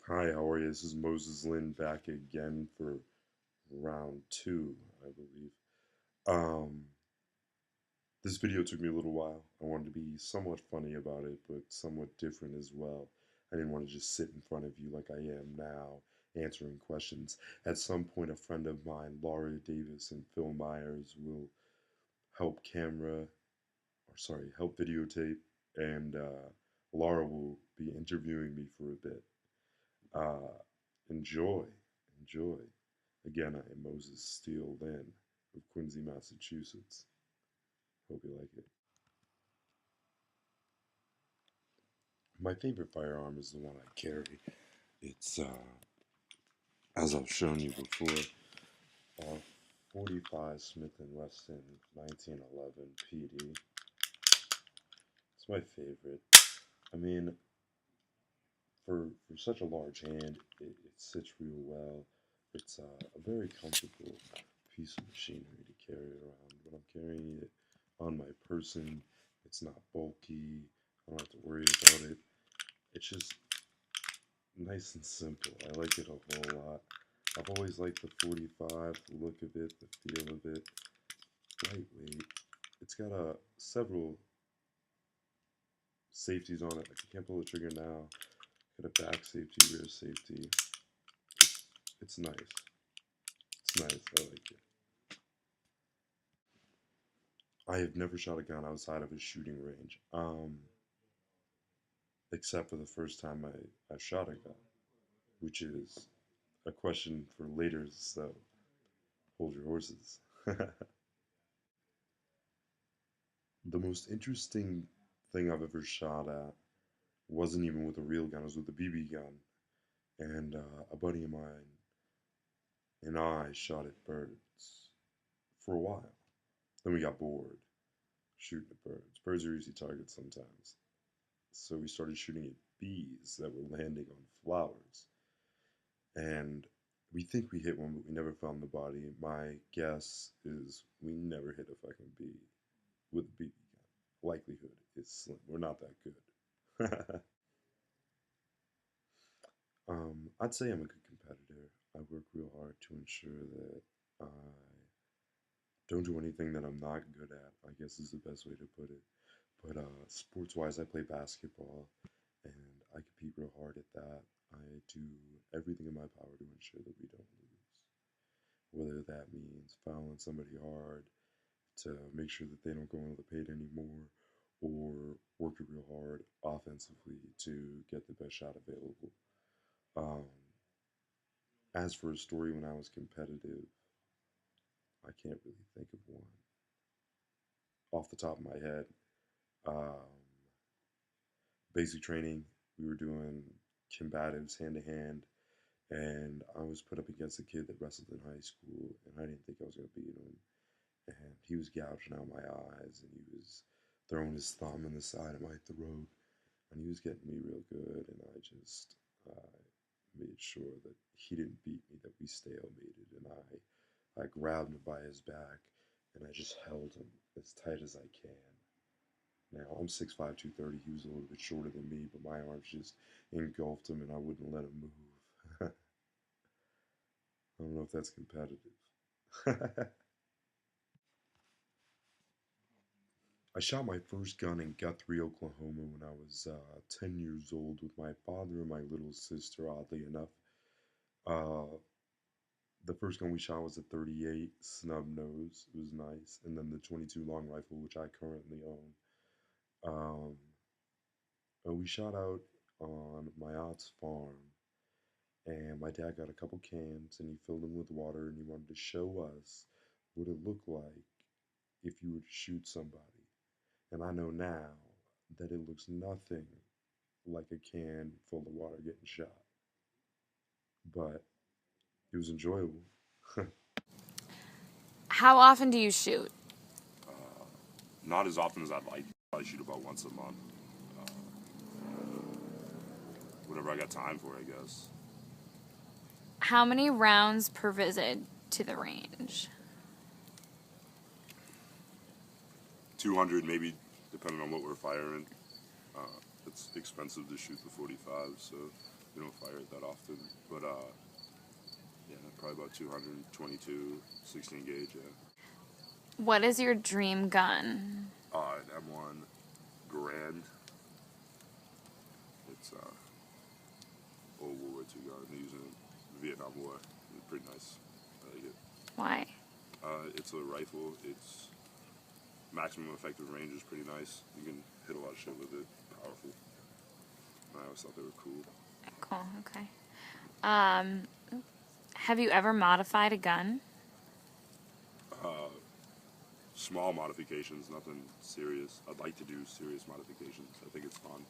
Hi, how are you? This is Moses Lynn back again for round two, I believe. Um, this video took me a little while. I wanted to be somewhat funny about it, but somewhat different as well. I didn't want to just sit in front of you like I am now, answering questions. At some point, a friend of mine, Laura Davis and Phil Myers, will help help videotape, and Laura will be interviewing me for a bit. Uh, enjoy, enjoy. Again, I am Moses Steele Lynn of Quincy, Massachusetts. Hope you like it. My favorite firearm is the one I carry. It's, as I've shown you before, a 45 Smith & Wesson 1911 PD. It's my favorite. I mean, for such a large hand, it sits real well. It's a very comfortable piece of machinery to carry around. When I'm carrying it on my person, it's not bulky. I don't have to worry about it. It's just nice and simple. I like it a whole lot. I've always liked the 45, the look of it, the feel of it. Lightweight. It's got several safeties on it. Like you can't pull the trigger now. Got a back safety, rear safety. It's nice. It's nice. I like it. I have never shot a gun outside of a shooting range, except for the first time I shot a gun, which is a question for later, so hold your horses. The most interesting thing I've ever shot at wasn't even with a real gun, it was with a BB gun. And a buddy of mine and I shot at birds for a while. Then we got bored shooting at birds. Birds are easy targets sometimes. So we started shooting at bees that were landing on flowers. And we think we hit one, but we never found the body. My guess is we never hit a fucking bee with a BB gun. Likelihood is slim. We're not that good. I'd say I'm a good competitor. I work real hard to ensure that I don't do anything that I'm not good at, I guess is the best way to put it. But sports-wise, I play basketball, and I compete real hard at that. I do everything in my power to ensure that we don't lose. Whether that means fouling somebody hard to make sure that they don't go into the paint anymore, or working real hard offensively to get the best shot available. Um, as for a story when I was competitive, I can't really think of one off the top of my head. Um, basic training, we were doing combatives hand to hand, and I was put up against a kid that wrestled in high school, and I didn't think I was going to beat him. And he was gouging out my eyes, and he was throwing his thumb in the side of my throat, and he was getting me real good, and I just made sure that he didn't beat me, that we stalemated, and I grabbed him by his back, and I just held him as tight as I can. Now, I'm 6'5", 230. He was a little bit shorter than me, but my arms just engulfed him, and I wouldn't let him move. I don't know if that's competitive. I shot my first gun in Guthrie, Oklahoma when I was 10 years old with my father and my little sister, oddly enough. Uh, the first gun we shot was a 38 snub nose. It was nice. And then the 22 long rifle, which I currently own. And we shot out on my aunt's farm. And my dad got a couple cans and he filled them with water and he wanted to show us what it looked like if you were to shoot somebody. And I know now that it looks nothing like a can full of water getting shot. But it was enjoyable. How often do you shoot? Not as often as I'd like. I shoot about once a month. Whatever I got time for, I guess. How many rounds per visit to the range? 200 maybe, depending on what we're firing. It's expensive to shoot the 45, so We don't fire it that often, but yeah, probably about 222, 16 gauge. Yeah. What is your dream gun? An M1 Garand. It's old World War II gun. They use it in the Vietnam War. It's pretty nice. I like it. Why? It's a rifle. Its maximum effective range is pretty nice. You can hit a lot of shit with it. Powerful. I always thought they were cool. Cool, okay. Have you ever modified a gun? Small modifications, nothing serious. I'd like to do serious modifications. I think it's fun.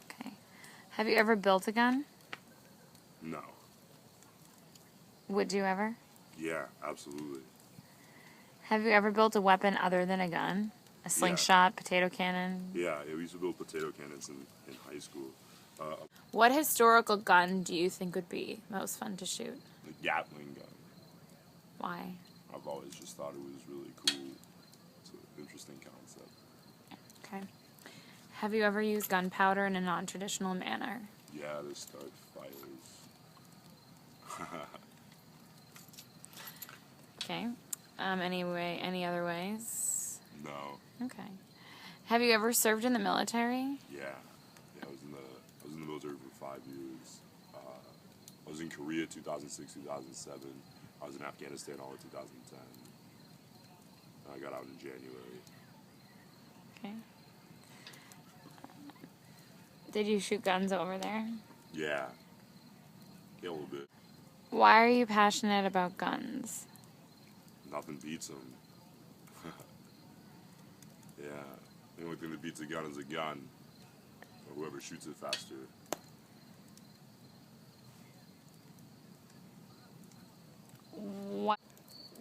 Okay. Have you ever built a gun? No. Would you ever? Yeah, absolutely. Have you ever built a weapon other than a gun? A slingshot, potato cannon? Yeah, we used to build potato cannons in high school. What historical gun do you think would be most fun to shoot? The Gatling gun. Why? I've always just thought it was really cool. It's an interesting concept. Okay. Have you ever used gunpowder in a non-traditional manner? Yeah, to start fires. Okay. Any other ways? No. Okay. Have you ever served in the military? Yeah. I was in the military for 5 years. I was in Korea 2006, 2007. I was in Afghanistan all of 2010. I got out in January. Okay. Did you shoot guns over there? Yeah. Yeah, a little bit. Why are you passionate about guns? Nothing beats them. Yeah. The only thing that beats a gun is a gun. Or whoever shoots it faster.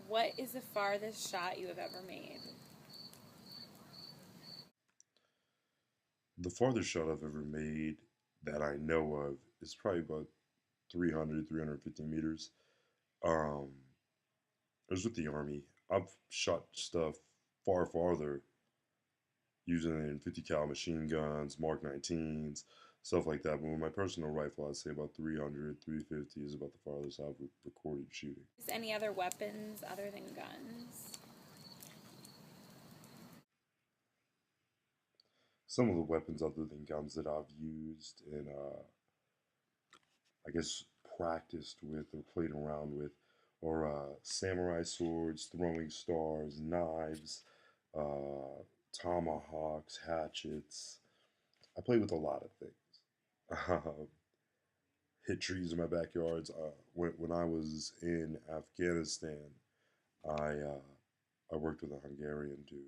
What is the farthest shot you have ever made? The farthest shot I've ever made that I know of is probably about 300, 350 meters. Um, it was with the Army. I've shot stuff far farther using 50 cal machine guns, Mark 19s, stuff like that. But with my personal rifle, I'd say about 300, 350 is about the farthest I've recorded shooting. Is any other weapons other than guns? Some of the weapons other than guns that I've used and I guess practiced with or played around with are samurai swords, throwing stars, knives, tomahawks, hatchets. I play with a lot of things. Hit trees in my backyards. When I was in Afghanistan, I I worked with a Hungarian dude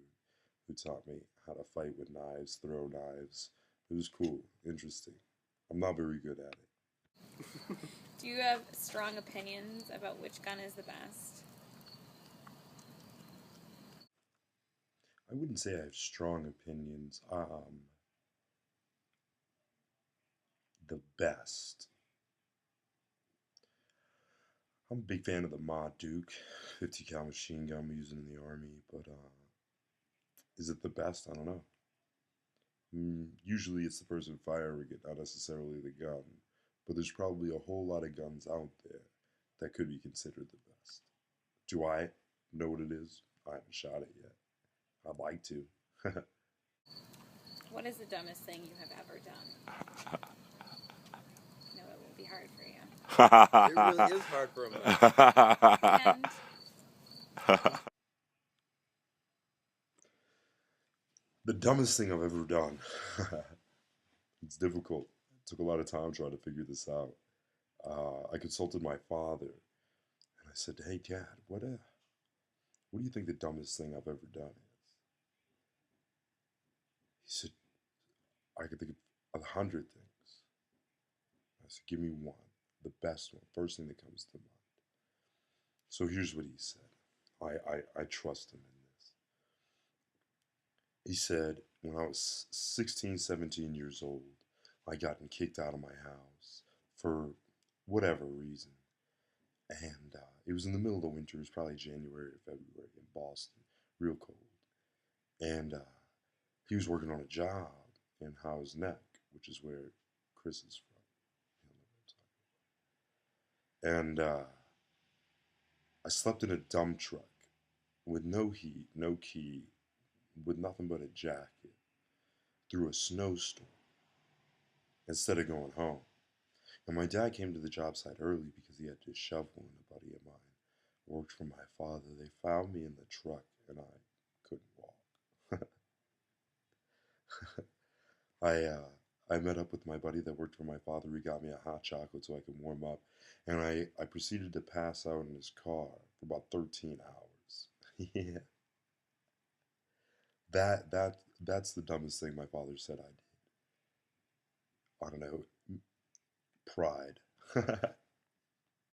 who taught me how to fight with knives, throw knives. It was cool, interesting. I'm not very good at it. Do you have strong opinions about which gun is the best? I wouldn't say I have strong opinions. The best. I'm a big fan of the Ma Duke 50 cal machine gun we use in the Army, but is it the best? I don't know. Usually it's the person firing it, not necessarily the gun. But there's probably a whole lot of guns out there that could be considered the best. Do I know what it is? I haven't shot it yet. I'd like to. What is the dumbest thing you have ever done? No, it will be hard for you. It really is hard for him. And The dumbest thing I've ever done. It's difficult. It took a lot of time trying to figure this out. I consulted my father, and I said, "Hey, Dad, what do you think the dumbest thing I've ever done is?" He said, "I could think of 100 things." I said, "Give me one, the best one, first thing that comes to mind." So here's what he said. I trust him in this. He said, when I was 16, 17 years old, I gotten kicked out of my house for whatever reason. And it was in the middle of the winter. It was probably January or February in Boston, real cold. And he was working on a job in Howe's Neck, which is where Chris is from. He'll know what I'm talking about. And I slept in a dump truck with no heat, no key, with nothing but a jacket through a snowstorm instead of going home. And my dad came to the job site early because he had to shovel, and a buddy of mine worked for my father. They found me in the truck and I couldn't walk. I met up with my buddy that worked for my father. He got me a hot chocolate so I could warm up. And I proceeded to pass out in his car for about 13 hours. Yeah. That's the dumbest thing my father said I did. I don't know. Pride.